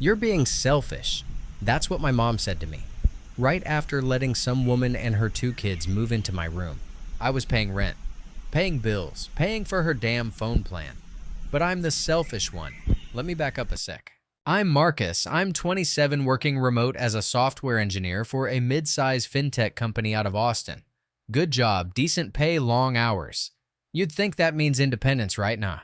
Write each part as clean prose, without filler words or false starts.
You're being selfish. That's what my mom said to me. Right after letting some woman and her two kids move into my room. I was paying rent, paying bills, paying for her damn phone plan. But I'm the selfish one. Let me back up a sec. I'm Marcus. I'm 27, working remote as a software engineer for a mid-size fintech company out of Austin. Good job, decent pay, long hours. You'd think that means independence, right? Nah.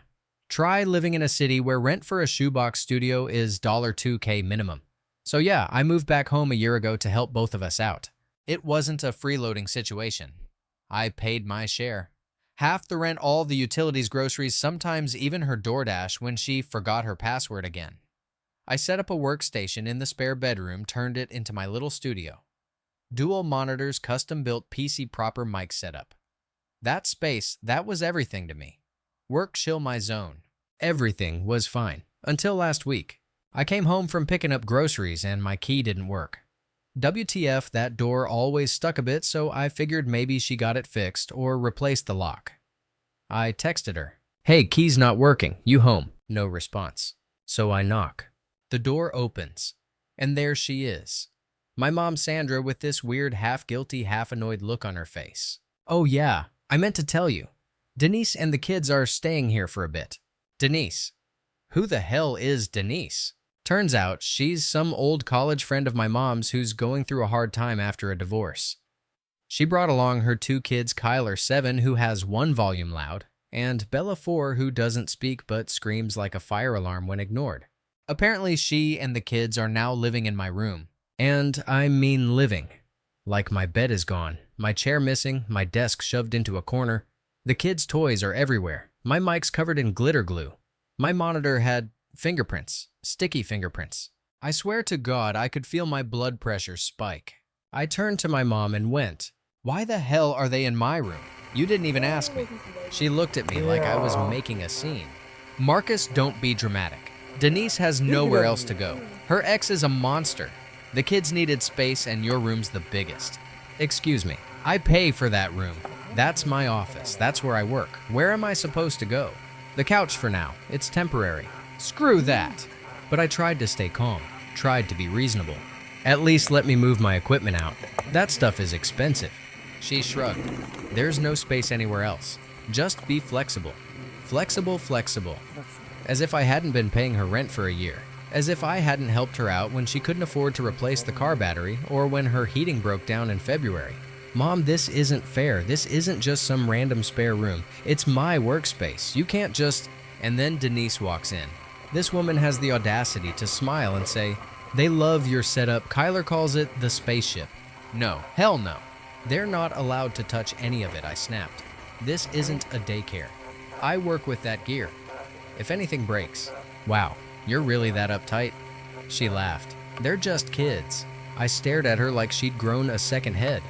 Try living in a city where rent for a shoebox studio is $2K minimum. So yeah, I moved back home a year ago to help both of us out. It wasn't a freeloading situation. I paid my share. Half the rent, all the utilities, groceries, sometimes even her DoorDash when she forgot her password again. I set up a workstation in the spare bedroom, turned it into my little studio. Dual monitors, custom-built PC proper mic setup. That space, that was everything to me. Work chill my zone. Everything was fine. Until last week. I came home from picking up groceries and my key didn't work. WTF, that door always stuck a bit, so I figured maybe she got it fixed or replaced the lock. I texted her, "Hey, key's not working, you home?" No response. So I knock. The door opens, and there she is. My mom Sandra with this weird half-guilty, half-annoyed look on her face. "Oh yeah, I meant to tell you. Denise and the kids are staying here for a bit." Denise. Who the hell is Denise? Turns out she's some old college friend of my mom's who's going through a hard time after a divorce. She brought along her two kids, Kyler 7, who has one volume loud, and Bella 4, who doesn't speak but screams like a fire alarm when ignored. Apparently she and the kids are now living in my room. And I mean living. Like my bed is gone, my chair missing, my desk shoved into a corner. The kids' toys are everywhere. My mic's covered in glitter glue. My monitor had fingerprints, sticky fingerprints. I swear to God, I could feel my blood pressure spike. I turned to my mom and went, "Why the hell are they in my room? You didn't even ask me." She looked at me like I was making a scene. "Marcus, don't be dramatic. Denise has nowhere else to go. Her ex is a monster. The kids needed space and your room's the biggest." "Excuse me, I pay for that room. That's my office. That's where I work. Where am I supposed to go?" "The couch for now. It's temporary." "Screw that." But I tried to stay calm, tried to be reasonable. "At least let me move my equipment out. That stuff is expensive." She shrugged. "There's no space anywhere else. Just be flexible." Flexible, flexible. As if I hadn't been paying her rent for a year. As if I hadn't helped her out when she couldn't afford to replace the car battery or when her heating broke down in February. "Mom, this isn't fair. This isn't just some random spare room. It's my workspace. You can't just..." And then Denise walks in. This woman has the audacity to smile and say, "They love your setup. Kyler calls it the spaceship." No, hell no. They're not allowed to touch any of it, I snapped. This isn't a daycare. I work with that gear. If anything breaks, wow, you're really that uptight? She laughed. "They're just kids." I stared at her like she'd grown a second head.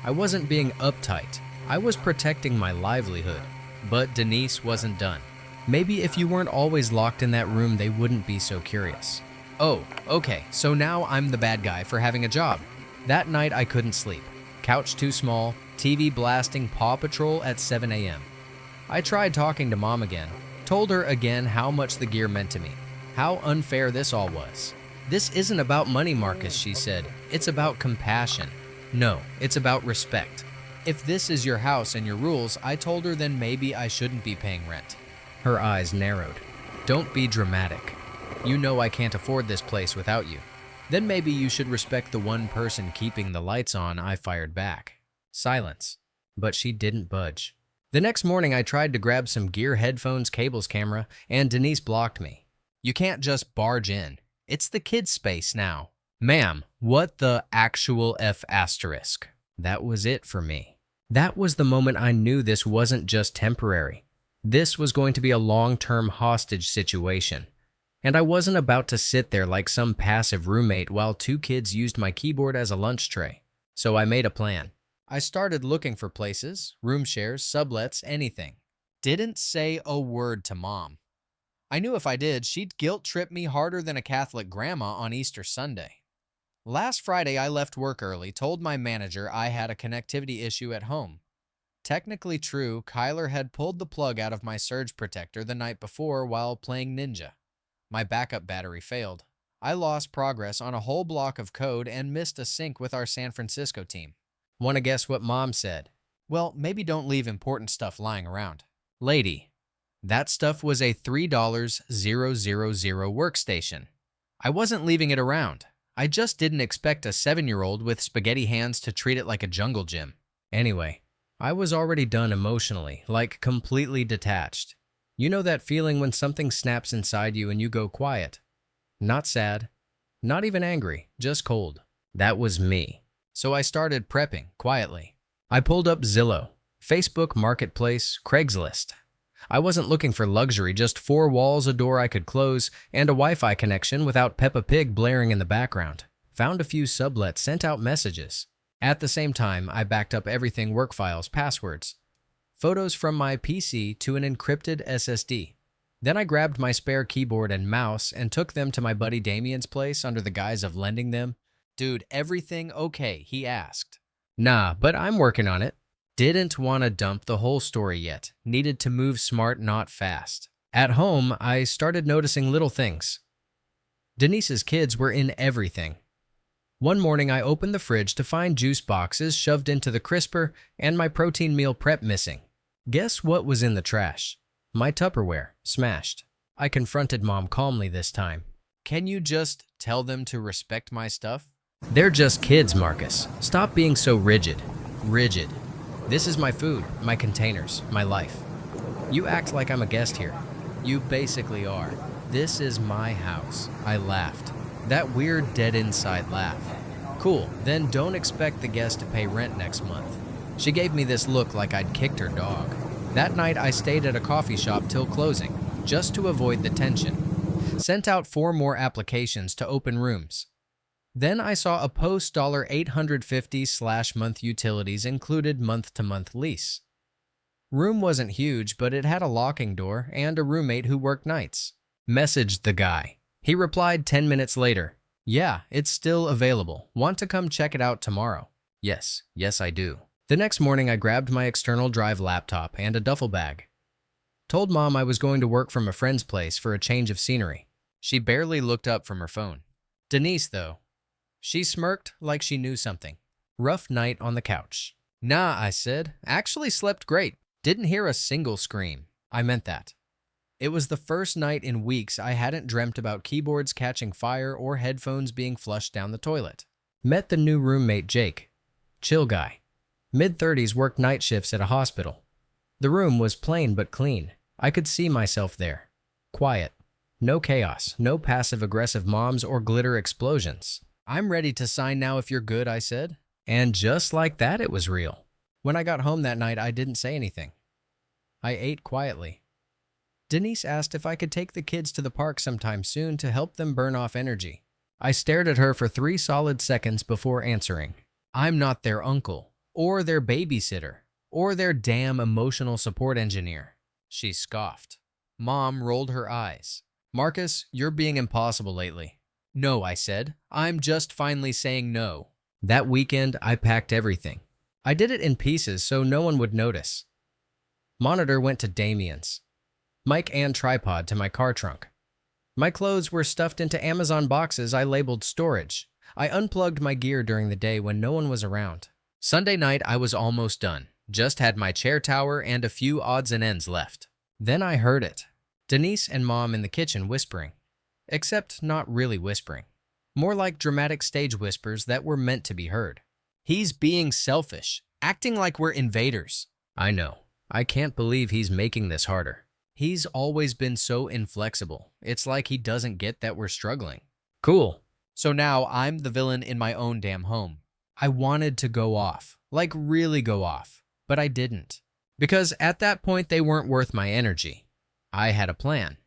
I wasn't being uptight. I was protecting my livelihood. But Denise wasn't done. "Maybe if you weren't always locked in that room, they wouldn't be so curious." "Oh, okay, so now I'm the bad guy for having a job." That night I couldn't sleep. Couch too small, TV blasting Paw Patrol at 7 a.m. I tried talking to Mom again, told her again how much the gear meant to me, how unfair this all was. "This isn't about money, Marcus," she said. "It's about compassion." "No, it's about respect. If this is your house and your rules," I told her, "then maybe I shouldn't be paying rent." Her eyes narrowed. "Don't be dramatic. You know I can't afford this place without you." "Then maybe you should respect the one person keeping the lights on," I fired back. Silence. But she didn't budge. The next morning I tried to grab some gear, headphones, cables, camera, and Denise blocked me. "You can't just barge in. It's the kids' space now." "Ma'am, what the actual F asterisk?" That was it for me. That was the moment I knew this wasn't just temporary. This was going to be a long-term hostage situation. And I wasn't about to sit there like some passive roommate while two kids used my keyboard as a lunch tray. So I made a plan. I started looking for places, room shares, sublets, anything. Didn't say a word to Mom. I knew if I did, she'd guilt-trip me harder than a Catholic grandma on Easter Sunday. Last Friday, I left work early, told my manager I had a connectivity issue at home. Technically true, Kyler had pulled the plug out of my surge protector the night before while playing Ninja. My backup battery failed. I lost progress on a whole block of code and missed a sync with our San Francisco team. Want to guess what Mom said? Well, maybe don't leave important stuff lying around. Lady, that stuff was a $3,000 workstation. I wasn't leaving it around. I just didn't expect a 7-year-old with spaghetti hands to treat it like a jungle gym. Anyway, I was already done emotionally, like completely detached. You know that feeling when something snaps inside you and you go quiet? Not sad, not even angry, just cold. That was me. So I started prepping quietly. I pulled up Zillow, Facebook Marketplace, Craigslist. I wasn't looking for luxury, just 4 walls, a door I could close, and a Wi-Fi connection without Peppa Pig blaring in the background. Found a few sublets, sent out messages. At the same time, I backed up everything, work files, passwords, photos from my PC to an encrypted SSD. Then I grabbed my spare keyboard and mouse and took them to my buddy Damien's place under the guise of lending them. Dude, everything okay? He asked. Nah, but I'm working on it. Didn't want to dump the whole story yet. Needed to move smart, not fast. At home, I started noticing little things. Denise's kids were in everything. One morning, I opened the fridge to find juice boxes shoved into the crisper and my protein meal prep missing. Guess what was in the trash? My Tupperware, smashed. I confronted Mom calmly this time. Can you just tell them to respect my stuff? They're just kids, Marcus. Stop being so rigid. Rigid. This is my food, my containers, my life. You act like I'm a guest here. You basically are. This is my house. I laughed. That weird dead inside laugh. Cool, then don't expect the guest to pay rent next month. She gave me this look like I'd kicked her dog. That night I stayed at a coffee shop till closing, just to avoid the tension. Sent out 4 more applications to open rooms. Then I saw a post $850/month utilities included month-to-month lease. Room wasn't huge, but it had a locking door and a roommate who worked nights. Messaged the guy. He replied 10 minutes later. Yeah, it's still available. Want to come check it out tomorrow? Yes, I do. The next morning I grabbed my external drive laptop and a duffel bag. Told Mom I was going to work from a friend's place for a change of scenery. She barely looked up from her phone. Denise, though. She smirked like she knew something. Rough night on the couch. Nah, I said. Actually slept great. Didn't hear a single scream. I meant that. It was the first night in weeks I hadn't dreamt about keyboards catching fire or headphones being flushed down the toilet. Met the new roommate, Jake. Chill guy. Mid-30s, worked night shifts at a hospital. The room was plain but clean. I could see myself there. Quiet. No chaos. No passive-aggressive moms or glitter explosions. I'm ready to sign now if you're good, I said. And just like that, it was real. When I got home that night, I didn't say anything. I ate quietly. Denise asked if I could take the kids to the park sometime soon to help them burn off energy. I stared at her for 3 solid seconds before answering. I'm not their uncle, or their babysitter, or their damn emotional support engineer. She scoffed. Mom rolled her eyes. Marcus, you're being impossible lately. No, I said. I'm just finally saying no. That weekend, I packed everything. I did it in pieces so no one would notice. Monitor went to Damien's. Mic and tripod to my car trunk. My clothes were stuffed into Amazon boxes I labeled storage. I unplugged my gear during the day when no one was around. Sunday night, I was almost done. Just had my chair tower and a few odds and ends left. Then I heard it. Denise and Mom in the kitchen whispering. Except not really whispering. More like dramatic stage whispers that were meant to be heard. He's being selfish, acting like we're invaders. I know. I can't believe he's making this harder. He's always been so inflexible. It's like he doesn't get that we're struggling. Cool. So now I'm the villain in my own damn home. I wanted to go off, like really go off, but I didn't. Because at that point they weren't worth my energy. I had a plan,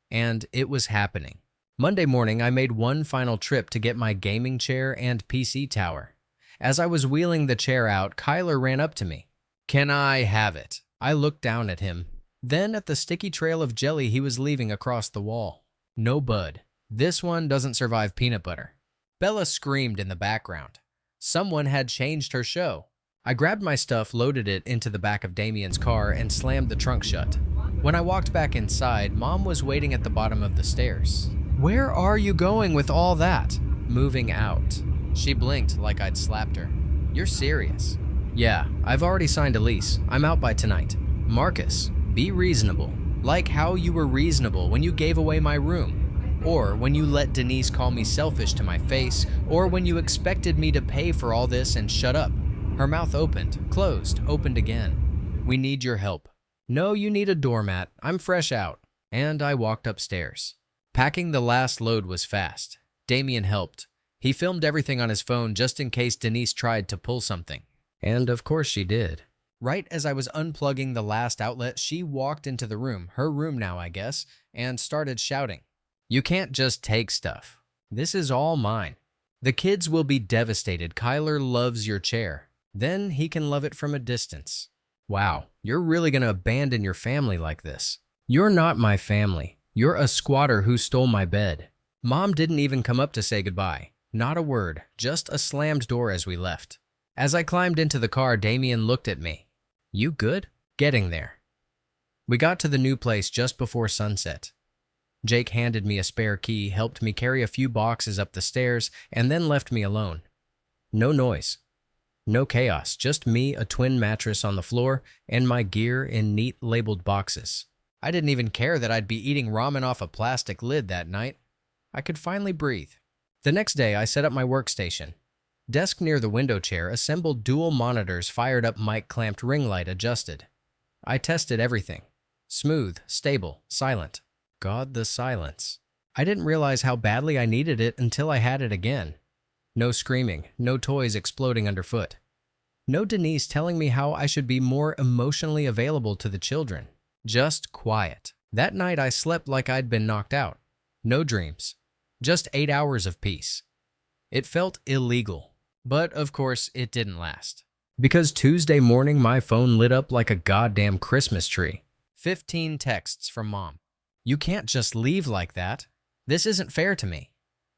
and it was happening. Monday morning, I made one final trip to get my gaming chair and PC tower. As I was wheeling the chair out, Kyler ran up to me. Can I have it? I looked down at him, then at the sticky trail of jelly he was leaving across the wall. No bud. This one doesn't survive peanut butter. Bella screamed in the background. Someone had changed her show. I grabbed my stuff, loaded it into the back of Damien's car, and slammed the trunk shut. When I walked back inside, Mom was waiting at the bottom of the stairs. Where are you going with all that? Moving out. She blinked like I'd slapped her. You're serious? Yeah, I've already signed a lease. I'm out by tonight. Marcus, be reasonable. Like how you were reasonable when you gave away my room. Or when you let Denise call me selfish to my face. Or when you expected me to pay for all this and shut up. Her mouth opened, closed, opened again. We need your help. No, you need a doormat. I'm fresh out. And I walked upstairs. Packing the last load was fast. Damien helped. He filmed everything on his phone just in case Denise tried to pull something. And of course she did. Right as I was unplugging the last outlet, she walked into the room, her room now, I guess, and started shouting. You can't just take stuff. This is all mine. The kids will be devastated. Kyler loves your chair. Then he can love it from a distance. Wow, you're really gonna abandon your family like this. You're not my family. You're a squatter who stole my bed. Mom didn't even come up to say goodbye. Not a word, just a slammed door as we left. As I climbed into the car, Damien looked at me. You good? Getting there. We got to the new place just before sunset. Jake handed me a spare key, helped me carry a few boxes up the stairs, and then left me alone. No noise. No chaos, just me, a twin mattress on the floor, and my gear in neat labeled boxes. I didn't even care that I'd be eating ramen off a plastic lid that night. I could finally breathe. The next day, I set up my workstation. Desk near the window chair, assembled dual monitors, fired up mic clamped ring light, adjusted. I tested everything. Smooth, stable, silent. God, the silence. I didn't realize how badly I needed it until I had it again. No screaming, no toys exploding underfoot. No Denise telling me how I should be more emotionally available to the children. Just quiet. That night I slept like I'd been knocked out. No dreams. Just 8 hours of peace. It felt illegal. But of course, it didn't last. Because Tuesday morning, my phone lit up like a goddamn Christmas tree. 15 texts from Mom. You can't just leave like that. This isn't fair to me.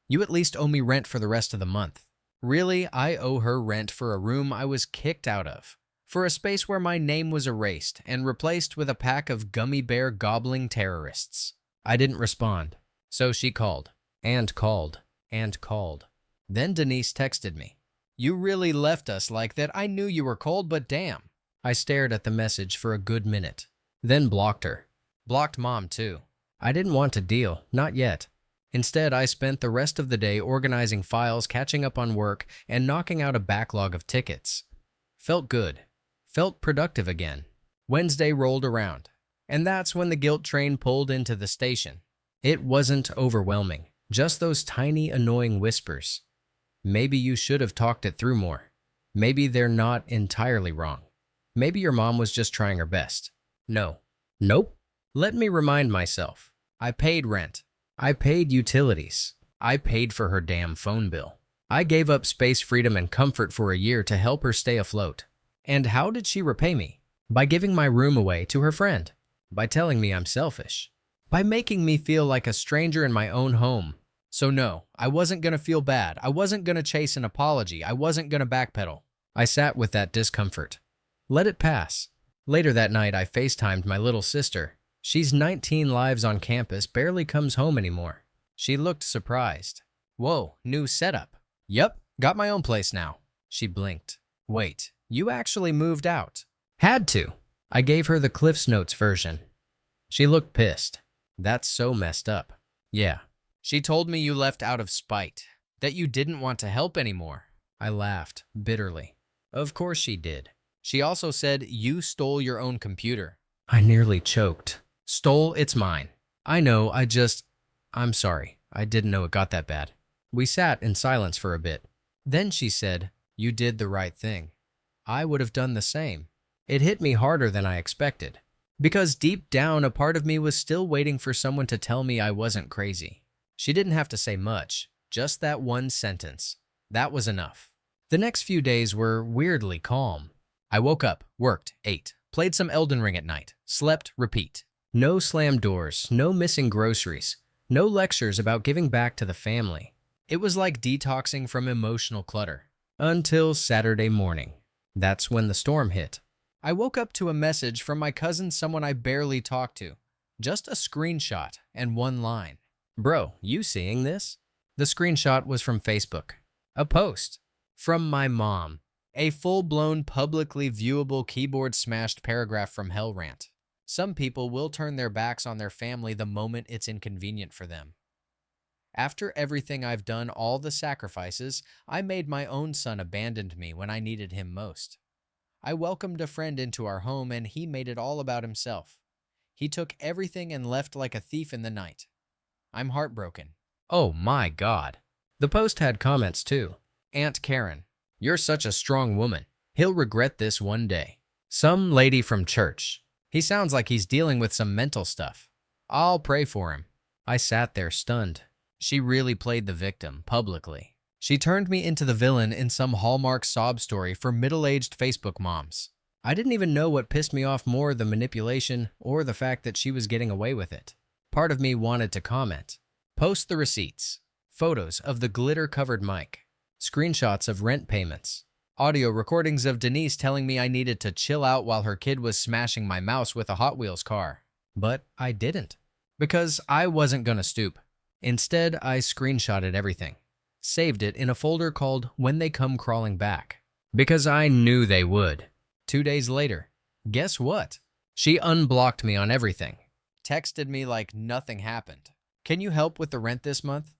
You at least owe me rent for the rest of the month. Really, I owe her rent for a room I was kicked out of. For a space where my name was erased and replaced with a pack of gummy bear gobbling terrorists. I didn't respond. So she called. And called. And called. Then Denise texted me. You really left us like that. I knew you were cold, but damn. I stared at the message for a good minute. Then blocked her. Blocked Mom, too. I didn't want to deal. Not yet. Instead, I spent the rest of the day organizing files, catching up on work, and knocking out a backlog of tickets. Felt good. Felt productive again. Wednesday rolled around. And that's when the guilt train pulled into the station. It wasn't overwhelming. Just those tiny, annoying whispers. Maybe you should have talked it through more. Maybe they're not entirely wrong. Maybe your mom was just trying her best. No. Nope. Let me remind myself. I paid rent. I paid utilities. I paid for her damn phone bill. I gave up space, freedom, and comfort for a year to help her stay afloat. And how did she repay me? By giving my room away to her friend. By telling me I'm selfish. By making me feel like a stranger in my own home. So no, I wasn't gonna feel bad. I wasn't gonna chase an apology. I wasn't gonna backpedal. I sat with that discomfort. Let it pass. Later that night, I FaceTimed my little sister. She's 19 lives on campus, barely comes home anymore. She looked surprised. Whoa, new setup. Yup, got my own place now. She blinked. Wait, you actually moved out? Had to. I gave her the Cliff's Notes version. She looked pissed. That's so messed up. Yeah. She told me you left out of spite, that you didn't want to help anymore. I laughed, bitterly. Of course she did. She also said you stole your own computer. I nearly choked. Stole, it's mine. I know, I'm sorry. I didn't know it got that bad. We sat in silence for a bit. Then she said, you did the right thing. I would have done the same. It hit me harder than I expected. Because deep down, a part of me was still waiting for someone to tell me I wasn't crazy. She didn't have to say much, just that one sentence. That was enough. The next few days were weirdly calm. I woke up, worked, ate, played some Elden Ring at night, slept, repeat. No slammed doors, no missing groceries, no lectures about giving back to the family. It was like detoxing from emotional clutter. Until Saturday morning. That's when the storm hit. I woke up to a message from my cousin, someone I barely talked to. Just a screenshot and one line. Bro, you seeing this? The screenshot was from Facebook. A post from my mom. A full-blown, publicly viewable keyboard-smashed paragraph from Hell Rant. Some people will turn their backs on their family the moment it's inconvenient for them. After everything I've done, all the sacrifices, I made my own son abandon me when I needed him most. I welcomed a friend into our home and he made it all about himself. He took everything and left like a thief in the night. I'm heartbroken. Oh my God. The post had comments too. Aunt Karen, you're such a strong woman. He'll regret this one day. Some lady from church. He sounds like he's dealing with some mental stuff. I'll pray for him. I sat there stunned. She really played the victim, publicly. She turned me into the villain in some Hallmark sob story for middle-aged Facebook moms. I didn't even know what pissed me off more, the manipulation or the fact that she was getting away with it. Part of me wanted to comment. Post the receipts. Photos of the glitter-covered mic. Screenshots of rent payments. Audio recordings of Denise telling me I needed to chill out while her kid was smashing my mouse with a Hot Wheels car. But I didn't. Because I wasn't gonna stoop. Instead, I screenshotted everything. Saved it in a folder called When They Come Crawling Back. Because I knew they would. 2 days later, guess what? She unblocked me on everything. Texted me like nothing happened. Can you help with the rent this month?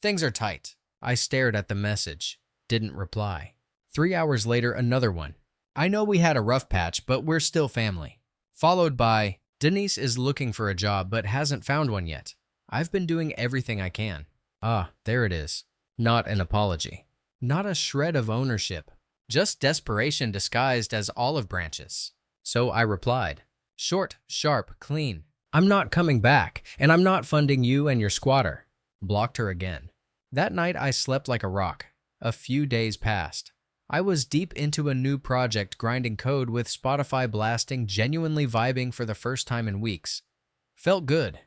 Things are tight. I stared at the message. Didn't reply. 3 hours later, another one. I know we had a rough patch, but we're still family. Followed by, Denise is looking for a job but hasn't found one yet. I've been doing everything I can. Ah, there it is. Not an apology. Not a shred of ownership. Just desperation disguised as olive branches. So I replied. Short, sharp, clean. I'm not coming back, and I'm not funding you and your squatter. Blocked her again. That night I slept like a rock. A few days passed. I was deep into a new project, grinding code with Spotify blasting, genuinely vibing for the first time in weeks. Felt good.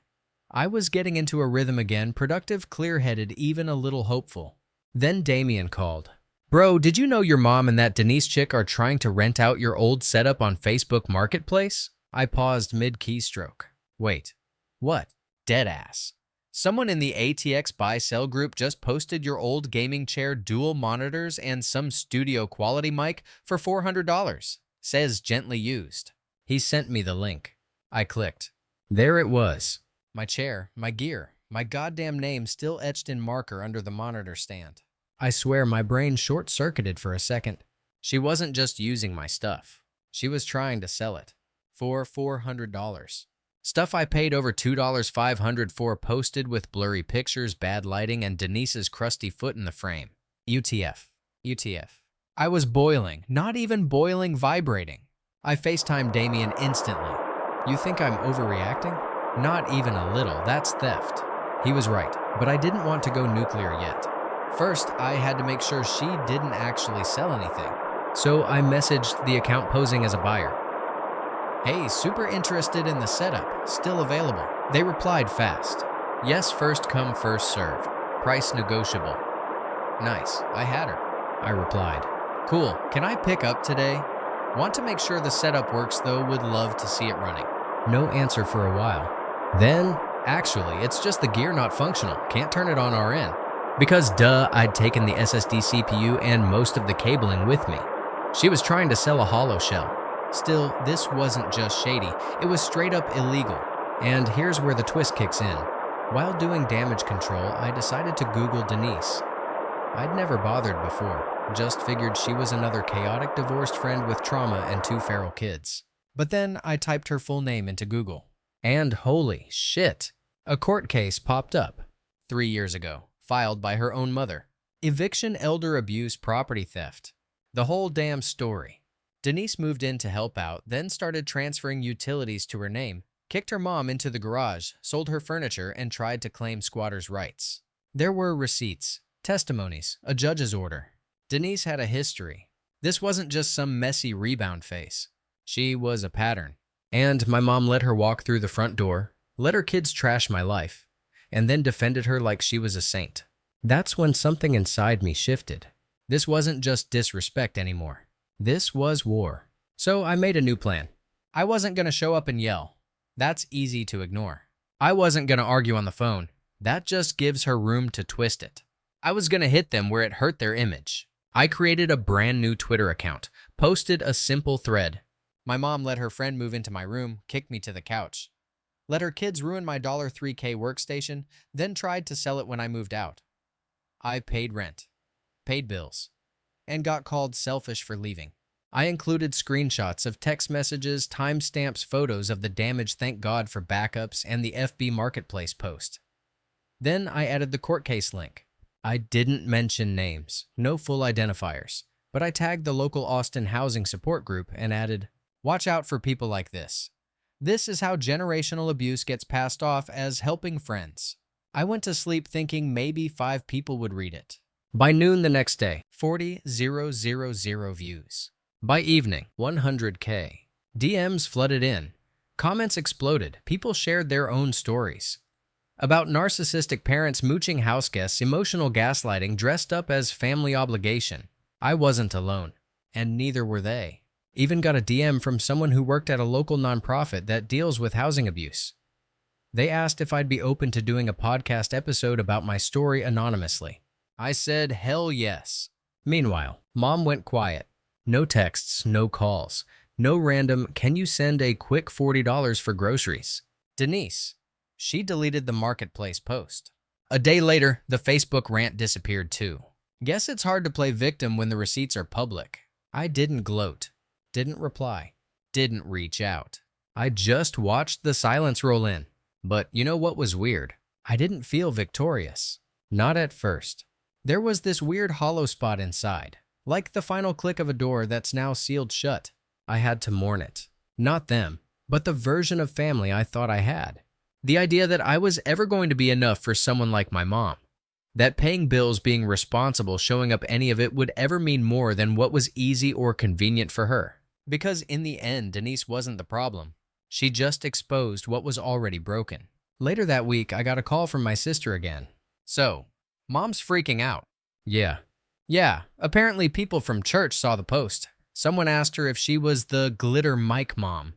I was getting into a rhythm again, productive, clear-headed, even a little hopeful. Then Damien called. Bro, did you know your mom and that Denise chick are trying to rent out your old setup on Facebook Marketplace? I paused mid-keystroke. Wait. What? Deadass. Someone in the ATX buy-sell group just posted your old gaming chair, dual monitors, and some studio quality mic for $400. Says gently used. He sent me the link. I clicked. There it was. My chair, my gear, my goddamn name still etched in marker under the monitor stand. I swear my brain short-circuited for a second. She wasn't just using my stuff. She was trying to sell it. For $400. Stuff I paid over $2,500 for, posted with blurry pictures, bad lighting, and Denise's crusty foot in the frame. UTF. UTF. I was boiling, not even boiling, vibrating. I FaceTimed Damien instantly. You think I'm overreacting? Not even a little, that's theft. He was right, but I didn't want to go nuclear yet. First, I had to make sure she didn't actually sell anything. So I messaged the account posing as a buyer. Hey, super interested in the setup, still available. They replied fast. Yes, first come, first serve. Price negotiable. Nice, I had her. I replied. Cool, can I pick up today? Want to make sure the setup works though, would love to see it running. No answer for a while. Then, actually, it's just the gear not functional, can't turn it on our end. Because duh, I'd taken the SSD CPU and most of the cabling with me. She was trying to sell a hollow shell. Still, this wasn't just shady, it was straight up illegal. And here's where the twist kicks in. While doing damage control, I decided to Google Denise. I'd never bothered before, just figured she was another chaotic divorced friend with trauma and 2 feral kids. But then I typed her full name into Google. And holy shit, a court case popped up 3 years ago, filed by her own mother. Eviction, elder abuse, property theft. The whole damn story. Denise moved in to help out, then started transferring utilities to her name, kicked her mom into the garage, sold her furniture, and tried to claim squatters' rights. There were receipts, testimonies, a judge's order. Denise had a history. This wasn't just some messy rebound face. She was a pattern. And my mom let her walk through the front door, let her kids trash my life, and then defended her like she was a saint. That's when something inside me shifted. This wasn't just disrespect anymore. This was war. So I made a new plan. I wasn't going to show up and yell. That's easy to ignore. I wasn't going to argue on the phone. That just gives her room to twist it. I was gonna hit them where it hurt their image. I created a brand new Twitter account, posted a simple thread. My mom let her friend move into my room, kicked me to the couch. Let her kids ruin my $3K workstation, then tried to sell it when I moved out. I paid rent, paid bills, and got called selfish for leaving. I included screenshots of text messages, timestamps, photos of the damage, thank God for backups, and the FB Marketplace post. Then I added the court case link. I didn't mention names, no full identifiers, but I tagged the local Austin housing support group and added, "Watch out for people like this. This is how generational abuse gets passed off as helping friends." I went to sleep thinking maybe 5 people would read it. By noon the next day, 40,000 views. By evening, 100K. DMs flooded in. Comments exploded. People shared their own stories. About narcissistic parents mooching house guests, emotional gaslighting dressed up as family obligation. I wasn't alone, and neither were they. Even got a DM from someone who worked at a local nonprofit that deals with housing abuse. They asked if I'd be open to doing a podcast episode about my story anonymously. I said hell yes. Meanwhile, Mom went quiet. No texts, no calls, no random, "Can you send a quick $40 for groceries?" Denise. She deleted the Marketplace post. A day later, the Facebook rant disappeared too. Guess it's hard to play victim when the receipts are public. I didn't gloat, didn't reply, didn't reach out. I just watched the silence roll in. But you know what was weird? I didn't feel victorious. Not at first. There was this weird hollow spot inside, like the final click of a door that's now sealed shut. I had to mourn it. Not them, but the version of family I thought I had. The idea that I was ever going to be enough for someone like my mom. That paying bills, being responsible, showing up, any of it would ever mean more than what was easy or convenient for her. Because in the end, Denise wasn't the problem. She just exposed what was already broken. Later that week, I got a call from my sister again. "So, Mom's freaking out." Yeah, apparently people from church saw the post. Someone asked her if she was the glitter mic mom.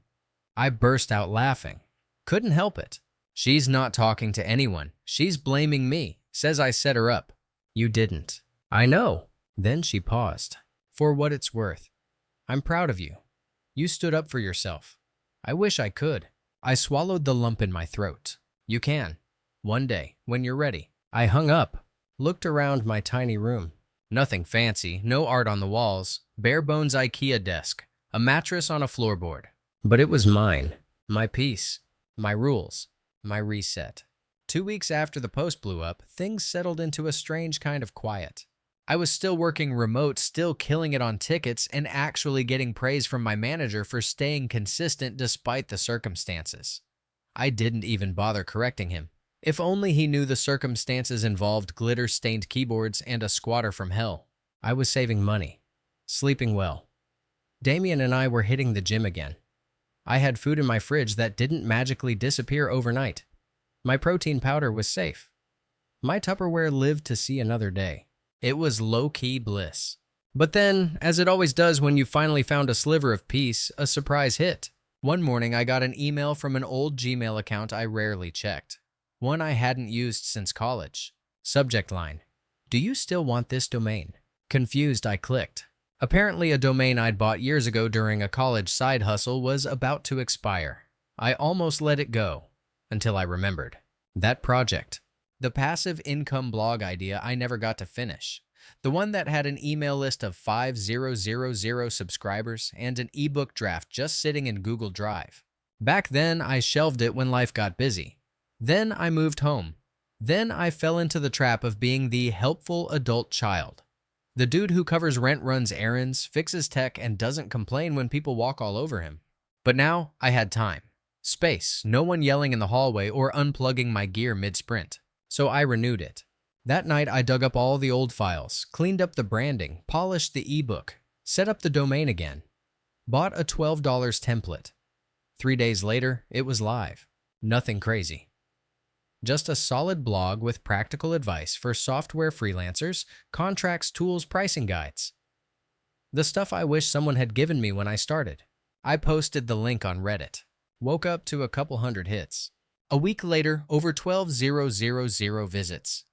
I burst out laughing. Couldn't help it. "She's not talking to anyone. She's blaming me. Says I set her up." "You didn't." "I know." Then she paused. "For what it's worth, I'm proud of you. You stood up for yourself. I wish I could." I swallowed the lump in my throat. "You can. One day, when you're ready." I hung up, looked around my tiny room. Nothing fancy, no art on the walls, bare bones IKEA desk, a mattress on a floorboard. But it was mine. My peace, my rules, my reset. 2 weeks after the post blew up, things settled into a strange kind of quiet. I was still working remote, still killing it on tickets, and actually getting praise from my manager for staying consistent despite the circumstances. I didn't even bother correcting him. If only he knew the circumstances involved glitter-stained keyboards and a squatter from hell. I was saving money, sleeping well. Damien and I were hitting the gym again. I had food in my fridge that didn't magically disappear overnight. My protein powder was safe. My Tupperware lived to see another day. It was low-key bliss. But then, as it always does when you finally found a sliver of peace, a surprise hit. One morning, I got an email from an old Gmail account I rarely checked. One I hadn't used since college. Subject line: "Do you still want this domain?" Confused, I clicked. Apparently, a domain I'd bought years ago during a college side hustle was about to expire. I almost let it go, until I remembered. That project. The passive income blog idea I never got to finish. The one that had an email list of 5,000 subscribers and an ebook draft just sitting in Google Drive. Back then, I shelved it when life got busy. Then I moved home. Then I fell into the trap of being the helpful adult child. The dude who covers rent, runs errands, fixes tech, and doesn't complain when people walk all over him. But now I had time. Space, no one yelling in the hallway or unplugging my gear mid-sprint. So I renewed it. That night, I dug up all the old files, cleaned up the branding, polished the ebook, set up the domain again. Bought a $12 template. 3 days later, it was live. Nothing crazy. Just a solid blog with practical advice for software freelancers, contracts, tools, pricing guides. The stuff I wish someone had given me when I started. I posted the link on Reddit. Woke up to a couple hundred hits. A week later, over 12,000 visits,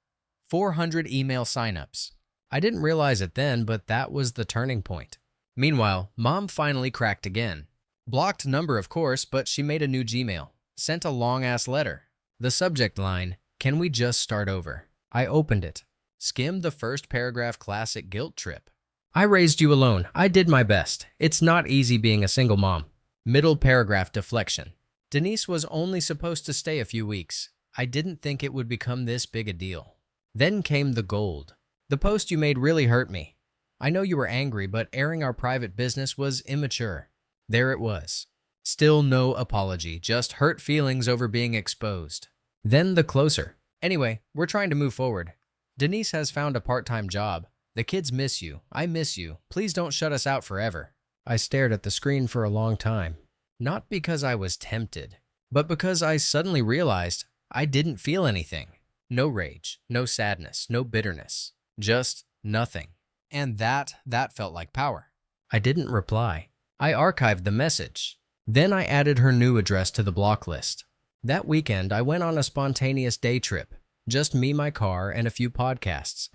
400 email signups. I didn't realize it then, but that was the turning point. Meanwhile, Mom finally cracked again. Blocked number, of course, but she made a new Gmail. Sent a long-ass letter. The subject line, "Can we just start over?" I opened it. Skimmed the first paragraph. Classic guilt trip. "I raised you alone. I did my best. It's not easy being a single mom." Middle paragraph deflection. "Denise was only supposed to stay a few weeks. I didn't think it would become this big a deal." Then came the gold. "The post you made really hurt me. I know you were angry, but airing our private business was immature." There it was. Still no apology, just hurt feelings over being exposed. Then the closer. "Anyway, we're trying to move forward. Denise has found a part-time job. The kids miss you. I miss you. Please don't shut us out forever." I stared at the screen for a long time. Not because I was tempted, but because I suddenly realized I didn't feel anything. No rage, no sadness, no bitterness. Just nothing. And that felt like power. I didn't reply. I archived the message. Then I added her new address to the block list. That weekend, I went on a spontaneous day trip. Just me, my car, and a few podcasts.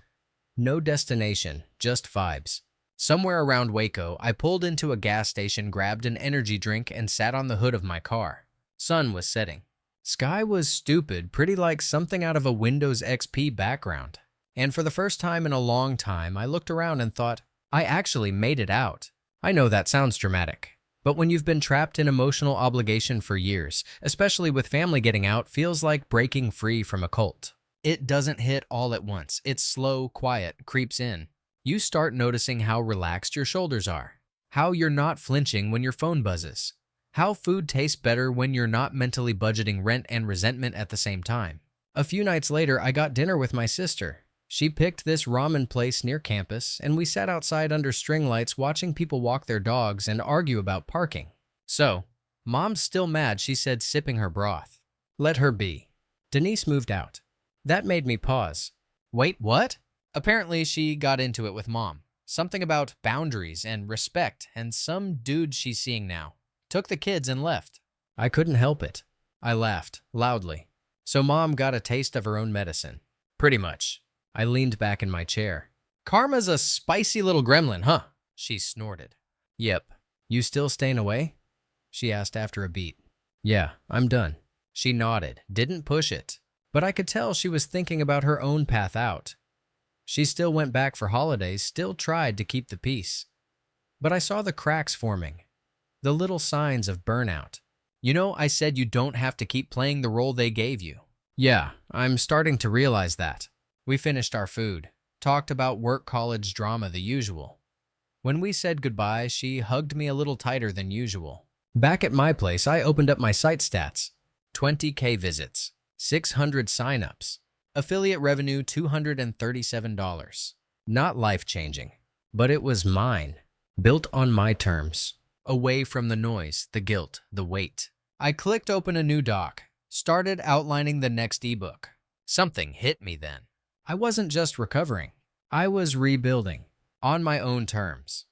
No destination, just vibes. Somewhere around Waco, I pulled into a gas station, grabbed an energy drink, and sat on the hood of my car. Sun was setting. Sky was stupid, pretty like something out of a Windows XP background. And for the first time in a long time, I looked around and thought, I actually made it out. I know that sounds dramatic. But when you've been trapped in emotional obligation for years, especially with family, getting out feels like breaking free from a cult. It doesn't hit all at once. It's slow, quiet, creeps in. You start noticing how relaxed your shoulders are, how you're not flinching when your phone buzzes, how food tastes better when you're not mentally budgeting rent and resentment at the same time. A few nights later, I got dinner with my sister. She picked this ramen place near campus, and we sat outside under string lights watching people walk their dogs and argue about parking. "So, Mom's still mad," she said, sipping her broth. "Let her be." Denise moved out. That made me pause. Wait, what? Apparently, she got into it with Mom. Something about boundaries and respect, and some dude she's seeing now. Took the kids and left. I couldn't help it. I laughed, loudly. So Mom got a taste of her own medicine. Pretty much. I leaned back in my chair. "Karma's a spicy little gremlin, huh?" She snorted. "Yep. You still staying away?" She asked after a beat. "Yeah, I'm done." She nodded, didn't push it. But I could tell she was thinking about her own path out. She still went back for holidays, still tried to keep the peace. But I saw the cracks forming, the little signs of burnout. "You know, I said you don't have to keep playing the role they gave you." "Yeah, I'm starting to realize that." We finished our food, talked about work, college drama, the usual. When we said goodbye, she hugged me a little tighter than usual. Back at my place, I opened up my site stats. 20K visits, 600 signups, affiliate revenue $237. Not life-changing, but it was mine, built on my terms, away from the noise, the guilt, the weight. I clicked open a new doc, started outlining the next ebook. Something hit me then. I wasn't just recovering. I was rebuilding, on my own terms.